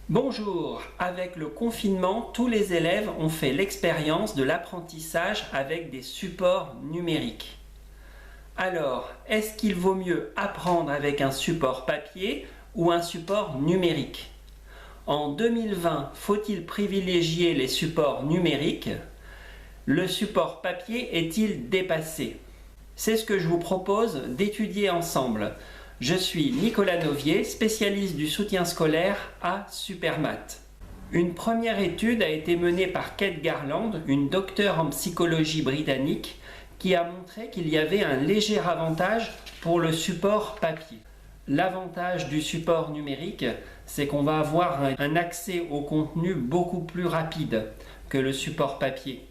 Bonjour, avec le confinement, tous les élèves ont fait l'expérience de l'apprentissage avec des supports numériques. Alors, est-ce qu'il vaut mieux apprendre avec un support papier ou un support numérique? En 2020, faut-il privilégier les supports numériques? Le support papier est-il dépassé? C'est ce que je vous propose d'étudier ensemble. Je suis Nicolas Novier, spécialiste du soutien scolaire à Supermat. Une première étude a été menée par Kate Garland, une docteure en psychologie britannique, qui a montré qu'il y avait un léger avantage pour le support papier. L'avantage du support numérique, c'est qu'on va avoir un accès au contenu beaucoup plus rapide que le support papier.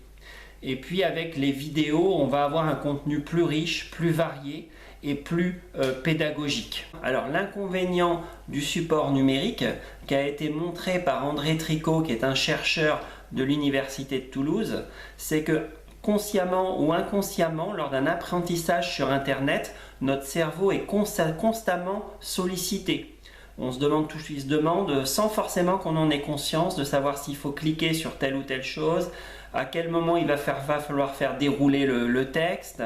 Et puis avec les vidéos, on va avoir un contenu plus riche, plus varié et plus pédagogique. Alors l'inconvénient du support numérique, qui a été montré par André Tricot, qui est un chercheur de l'Université de Toulouse, c'est que consciemment ou inconsciemment, lors d'un apprentissage sur Internet, notre cerveau est constamment sollicité. On se demande sans forcément qu'on en ait conscience, de savoir s'il faut cliquer sur telle ou telle chose, à quel moment il va falloir faire dérouler le texte.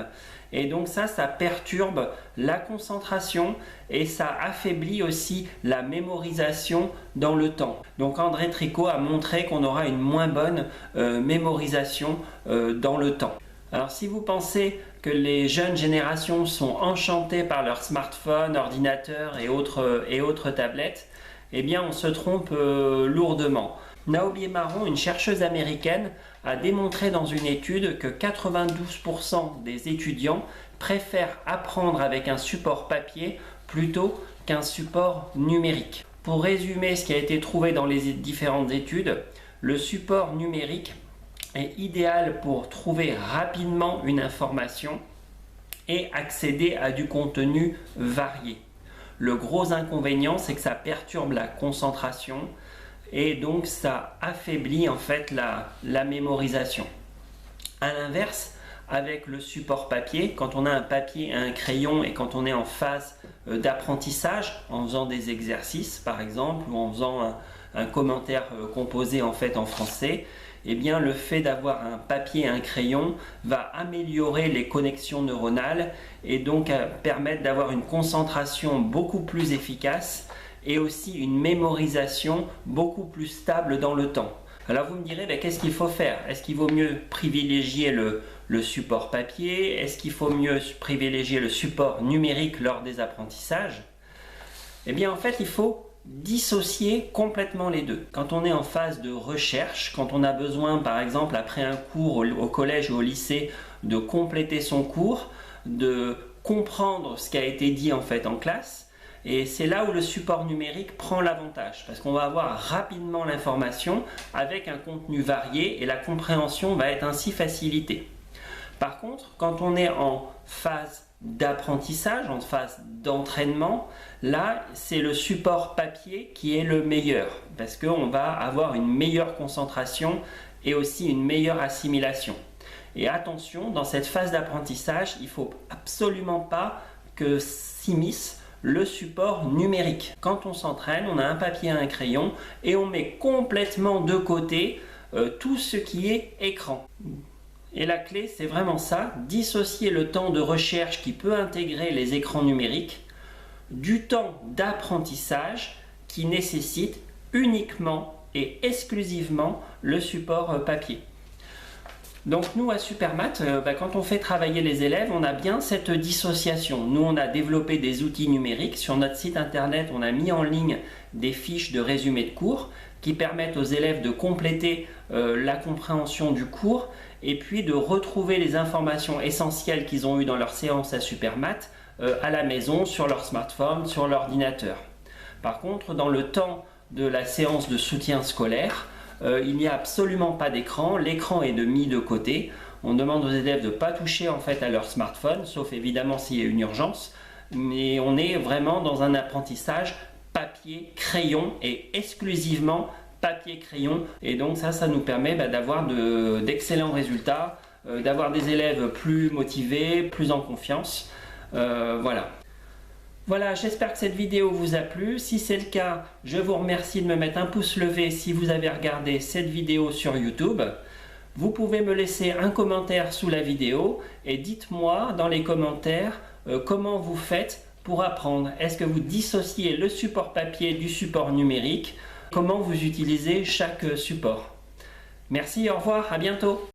Et donc ça perturbe la concentration et ça affaiblit aussi la mémorisation dans le temps. Donc André Tricot a montré qu'on aura une moins bonne mémorisation dans le temps. Alors si vous pensez que les jeunes générations sont enchantées par leurs smartphones, ordinateurs et autres tablettes, eh bien on se trompe lourdement. Naomi Marron, une chercheuse américaine, a démontré dans une étude que 92% des étudiants préfèrent apprendre avec un support papier plutôt qu'un support numérique. Pour résumer ce qui a été trouvé dans les différentes études, le support numérique est idéal pour trouver rapidement une information et accéder à du contenu varié. Le gros inconvénient, c'est que ça perturbe la concentration et donc ça affaiblit en fait la mémorisation. A l'inverse, avec le support papier, quand on a un papier et un crayon et quand on est en phase d'apprentissage, en faisant des exercices par exemple, ou en faisant un commentaire composé en fait en français, eh bien le fait d'avoir un papier et un crayon va améliorer les connexions neuronales et donc permettre d'avoir une concentration beaucoup plus efficace et aussi une mémorisation beaucoup plus stable dans le temps. Alors vous me direz, qu'est-ce qu'il faut faire? Est-ce qu'il vaut mieux privilégier le support papier? Est-ce qu'il faut mieux privilégier le support numérique lors des apprentissages? Eh bien en fait il faut dissocier complètement les deux. Quand on est en phase de recherche, quand on a besoin par exemple après un cours au collège ou au lycée de compléter son cours, de comprendre ce qui a été dit en fait en classe, et c'est là où le support numérique prend l'avantage, parce qu'on va avoir rapidement l'information avec un contenu varié et la compréhension va être ainsi facilitée. Par contre, quand on est en phase d'apprentissage, en phase d'entraînement, là c'est le support papier qui est le meilleur, parce qu'on va avoir une meilleure concentration et aussi une meilleure assimilation. Et attention, dans cette phase d'apprentissage, il ne faut absolument pas que s'immisce le support numérique. Quand on s'entraîne, on a un papier et un crayon et on met complètement de côté tout ce qui est écran. Et la clé, c'est vraiment ça, dissocier le temps de recherche qui peut intégrer les écrans numériques du temps d'apprentissage qui nécessite uniquement et exclusivement le support papier. Donc nous à Supermat, quand on fait travailler les élèves, on a bien cette dissociation. Nous on a développé des outils numériques. Sur notre site internet, on a mis en ligne des fiches de résumé de cours qui permettent aux élèves de compléter la compréhension du cours et puis de retrouver les informations essentielles qu'ils ont eues dans leur séance à Supermat à la maison, sur leur smartphone, sur l'ordinateur. Par contre, dans le temps de la séance de soutien scolaire, il n'y a absolument pas d'écran, l'écran est mis de côté. On demande aux élèves de ne pas toucher en fait à leur smartphone, sauf évidemment s'il y a une urgence, mais on est vraiment dans un apprentissage papier-crayon et exclusivement papier-crayon, et donc ça nous permet d'avoir d'excellents résultats, d'avoir des élèves plus motivés, plus en confiance, voilà. Voilà, j'espère que cette vidéo vous a plu. Si c'est le cas, je vous remercie de me mettre un pouce levé si vous avez regardé cette vidéo sur YouTube. Vous pouvez me laisser un commentaire sous la vidéo et dites-moi dans les commentaires comment vous faites pour apprendre. Est-ce que vous dissociez le support papier du support numérique? Comment vous utilisez chaque support? Merci, au revoir, à bientôt.